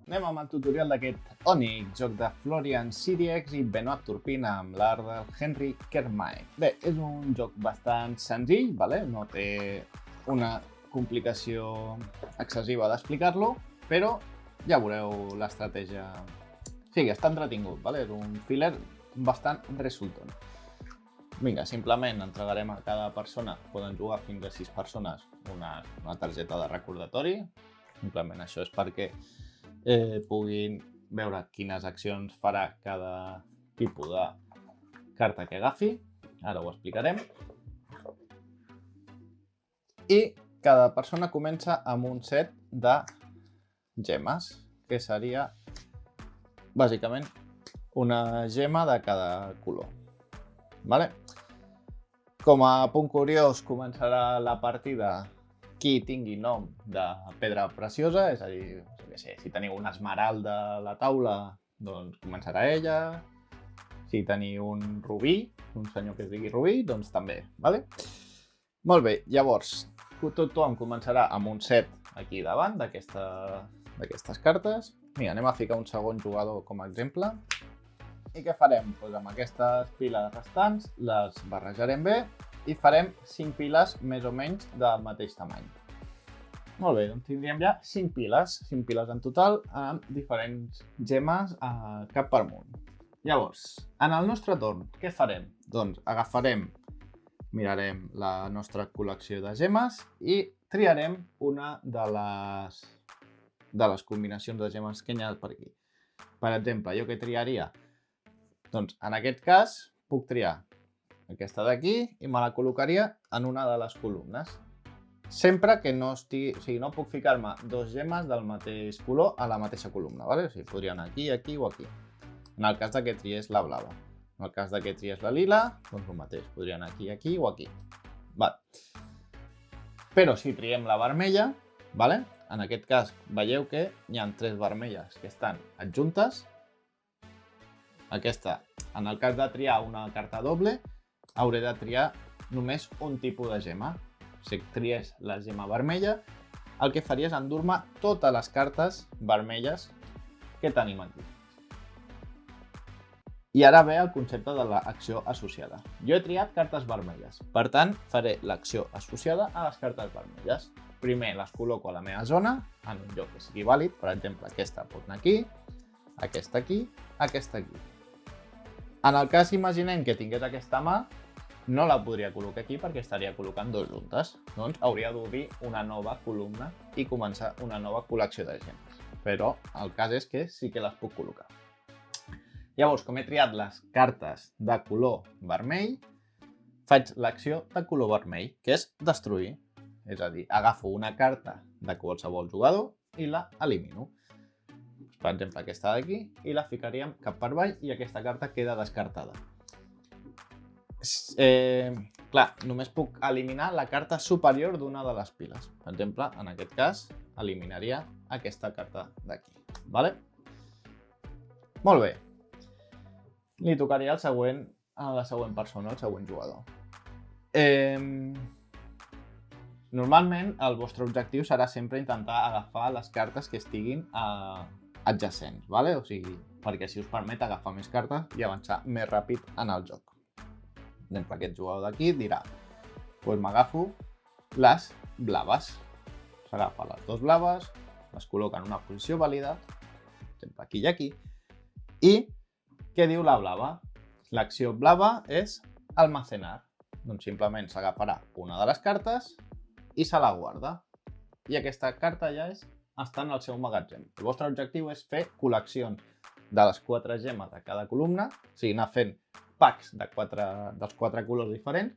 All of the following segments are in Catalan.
Anem amb el tutorial d'aquest Onyx, joc de Florian Siriex i Benoit Turpin amb l'art del Henry Kermae. Bé, és un joc bastant senzill, no té una complicació excessiva d'explicar-lo, però ja veureu l'estratègia. Sí, està entretingut, és un filler bastant resultant. Vinga, simplement entregarem a cada persona, poden jugar fins a 6 persones, una targeta de recordatori. Simplement això és perquè puguin veure quines accions farà cada tipus de carta que agafi. Ara ho explicarem. I cada persona comença amb un set de gemes, que seria bàsicament una gema de cada color. Com a punt curiós, començarà la partida qui tingui nom de pedra preciosa, és a dir, si teniu una esmeralda a la taula, doncs començarà ella. Si teniu un rubí, un senyor que es digui Rubí, doncs també. Molt bé, llavors, tothom començarà amb un set aquí davant d'aquestes cartes. Mira, anem a ficar un segon jugador com a exemple. I què farem? Doncs amb aquestes piles restants les barrejarem bé i farem 5 piles més o menys del mateix tamany. Molt bé, doncs tindríem ja 5 piles en total amb diferents gemes cap per amunt. Llavors, en el nostre torn, què farem? Doncs mirarem la nostra col·lecció de gemes i triarem una de les combinacions de gemes que hi ha per aquí. Per exemple, jo què triaria? Doncs en aquest cas puc triar aquesta d'aquí i me la col·locaria en una de les columnes. Sempre que no estigui... O sigui, no puc ficar-me dos gemes del mateix color a la mateixa columna, O sigui, podria anar aquí, aquí o aquí. En el cas que triés la blava. En el cas que triés la lila, doncs el mateix. Podria anar aquí, aquí o aquí. Però si triem la vermella, en aquest cas veieu que hi ha 3 vermelles que estan adjuntes. Aquesta, en el cas de triar una carta doble, hauré de triar només un tipus de gema. Si triés la gema vermella, el que faria és endur-me totes les cartes vermelles que tenim aquí. I ara ve el concepte de l'acció associada. Jo he triat cartes vermelles, per tant, faré l'acció associada a les cartes vermelles. Primer les col·loco a la meva zona, en un lloc que sigui vàlid. Per exemple, aquesta pot anar aquí, aquesta aquí, aquesta aquí. En el cas, imaginem que tingués aquesta mà, no la podria col·locar aquí perquè estaria col·locant dos juntes. Doncs hauria d'obrir una nova columna i començar una nova col·lecció de gemes. Però el cas és que sí que les puc col·locar. Llavors, com he triat les cartes de color vermell, faig l'acció de color vermell, que és destruir. És a dir, agafo una carta de qualsevol jugador i la elimino. Per exemple, aquesta d'aquí, i la ficaríem cap per avall i aquesta carta queda descartada. Clar, només puc eliminar la carta superior d'una de les piles. Per exemple, en aquest cas, eliminaria aquesta carta d'aquí. Molt bé. Li tocaria a la següent persona, al següent jugador. Normalment, el vostre objectiu serà sempre intentar agafar les cartes que estiguin adjacents, o sigui, perquè així us permet agafar més cartes i avançar més ràpid en el joc. Per exemple, aquest jugador d'aquí dirà, doncs m'agafo les blaves. S'agafa les dues blaves, les col·loca en una posició vàlida, per exemple, aquí i aquí. I què diu la blava? L'acció blava és almacenar. Doncs simplement s'agafarà una de les cartes i se la guarda. I aquesta carta ja està en el seu magatzem. El vostre objectiu és fer col·leccions de les 4 gemes de cada columna, o sigui, anar fent packs dels 4 colors diferents.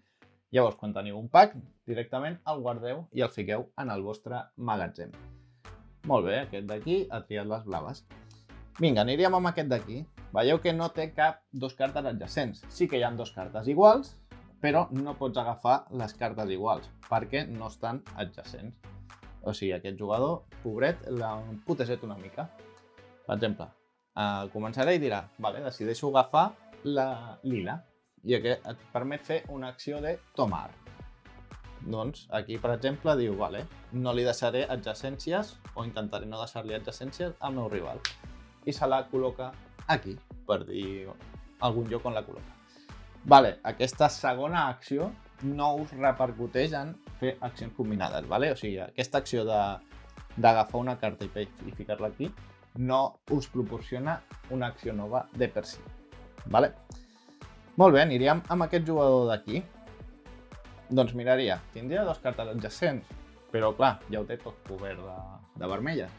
Llavors, quan teniu un pack, directament el guardeu i el fiqueu en el vostre magatzem. Molt bé, aquest d'aquí ha triat les blaves. Vinga, aniríem amb aquest d'aquí. Veieu que no té cap 2 cartes adjacents. Sí que hi ha 2 cartes iguals, però no pots agafar les cartes iguals, perquè no estan adjacents. O sigui, aquest jugador, pobret, l'ha putejat una mica. Per exemple, començarà i dirà, decideixo agafar la lila, i aquest et permet fer una acció de tomar. Doncs aquí, per exemple, diu, vale, no li deixaré adjacències o intentaré no deixar-li adjacències al meu rival. I se la col·loca aquí, per dir algun lloc on la col·loca. Vale, aquesta segona acció no us repercuteix en fer accions combinades, vale? O sigui, aquesta acció d'agafar una carta i ficar-la aquí no us proporciona una acció nova de per si. Vale? Molt bé, aniríem amb aquest jugador d'aquí. Doncs miraria, tindria dues cartes adjacents, però clar, ja ho té tot cobert de vermelles.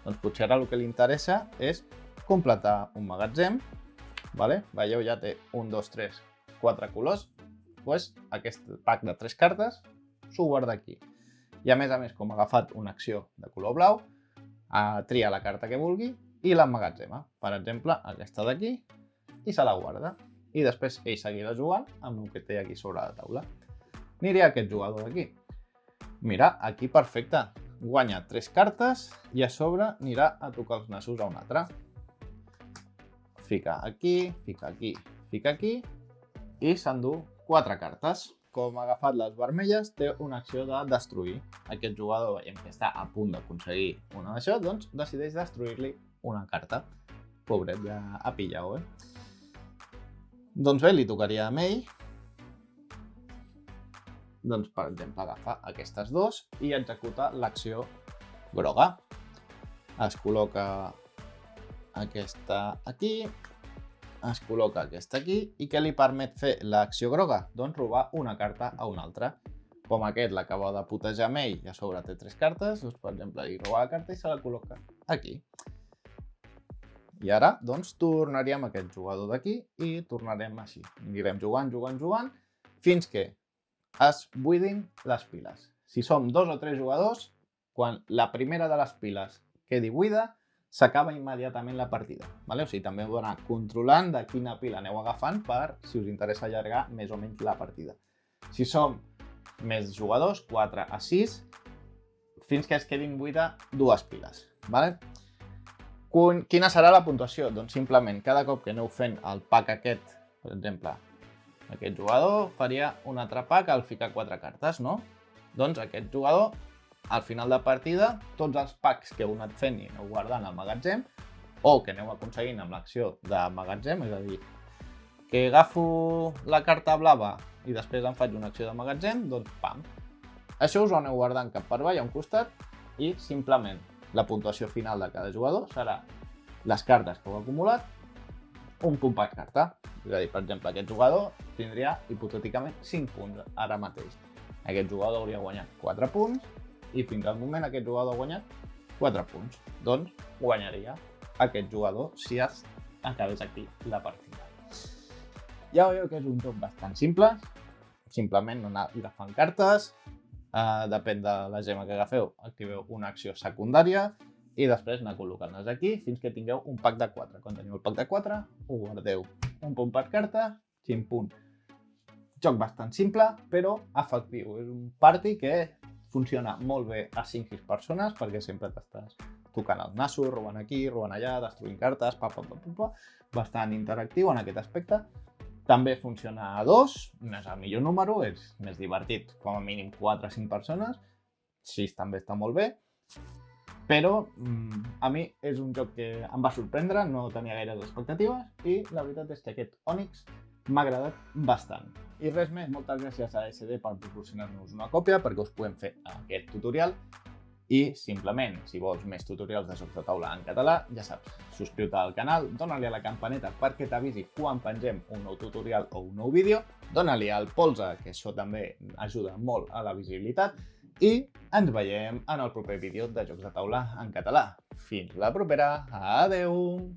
Doncs potser ara el que li interessa és completar un magatzem. Vale? Veieu, ja té 1, 2, 3, 4 colors. Doncs aquest pack de 3 cartes s'ho guarda aquí. I a més, com ha agafat una acció de color blau, tria la carta que vulgui i l'emmagatzema. Per exemple, aquesta d'aquí, i se la guarda. I després ell seguirà jugant amb el que té aquí sobre la taula. Aniria aquest jugador d'aquí. Mira, aquí perfecte. Guanya 3 cartes i a sobre anirà a tocar els nassos a un altre. Fica aquí, fica aquí, fica aquí i s'endú 4 cartes. Com ha agafat les vermelles, té una acció de destruir. Aquest jugador, veiem que està a punt d'aconseguir una d'això, doncs decideix destruir-li una carta. Pobret, ja ha pillat, Doncs bé, li tocaria a ell. Doncs, per exemple, agafar aquestes dues i executa l'acció groga. Es col·loca aquesta aquí, es col·loca aquesta aquí, i què li permet fer l'acció groga? Doncs robar una carta a una altra. Com aquest l'acaba de putejar amb ell i a sobre té 3 cartes, doncs, per exemple, li roba la carta i se la col·loca aquí. I ara, doncs, tornaríem a aquest jugador d'aquí i tornarem així. Anirem jugant, jugant, jugant, fins que es buidin les piles. Si som 2 o 3 jugadors, quan la primera de les piles quedi buida, s'acaba immediatament la partida. Vale? O sigui, també heu d'anar controlant de quina pila aneu agafant per si us interessa allargar més o menys la partida. Si som més jugadors, 4 a 6, fins que es quedin buida 2 piles. Vale? Quina serà la puntuació? Doncs simplement, cada cop que aneu fent el pack aquest, per exemple, aquest jugador faria un altre pack al ficar 4 cartes, no? Doncs aquest jugador, al final de partida, tots els packs que heu anat fent i aneu guardant al magatzem, o que aneu aconseguint amb l'acció de magatzem, és a dir, que agafo la carta blava i després em faig una acció de magatzem, doncs pam. Això us ho aneu guardant cap per avall a un costat i simplement la puntuació final de cada jugador serà les cartes que heu acumulat, un punt per carta. És a dir, per exemple, aquest jugador tindria hipotèticament 5 punts ara mateix. Aquest jugador hauria guanyat 4 punts i fins al moment aquest jugador ha guanyat 4 punts. Doncs guanyaria aquest jugador si es acabés aquí la partida. Ja veieu que és un joc bastant simple. Simplement anar agafant cartes. Depèn de la gema que agafeu, activeu una acció secundària i després anar col·locant-les aquí fins que tingueu un pack de 4. Quan teniu el pack de 4, ho guardeu. Un punt per carta, 5 punts. Joc bastant simple, però efectiu. És un party que funciona molt bé a 5-6 persones perquè sempre t'estàs tocant els nassos, robant aquí, robant allà, destruint cartes, bastant interactiu en aquest aspecte. També funciona a 2, no és el millor número, és més divertit, com a mínim 4 o 5 persones. 6 també està molt bé, però a mi és un joc que em va sorprendre, no tenia gaires expectatives i la veritat és que aquest Onyx m'ha agradat bastant. I res més, moltes gràcies a SD per proporcionar-nos una còpia perquè us podem fer aquest tutorial. I simplement, si vols més tutorials de jocs de taula en català, ja saps, subscriu-te al canal, dona-li a la campaneta perquè t'avisi quan pengem un nou tutorial o un nou vídeo, dona-li al polze, que això també ajuda molt a la visibilitat, i ens veiem en el proper vídeo de jocs de taula en català. Fins la propera, adeu!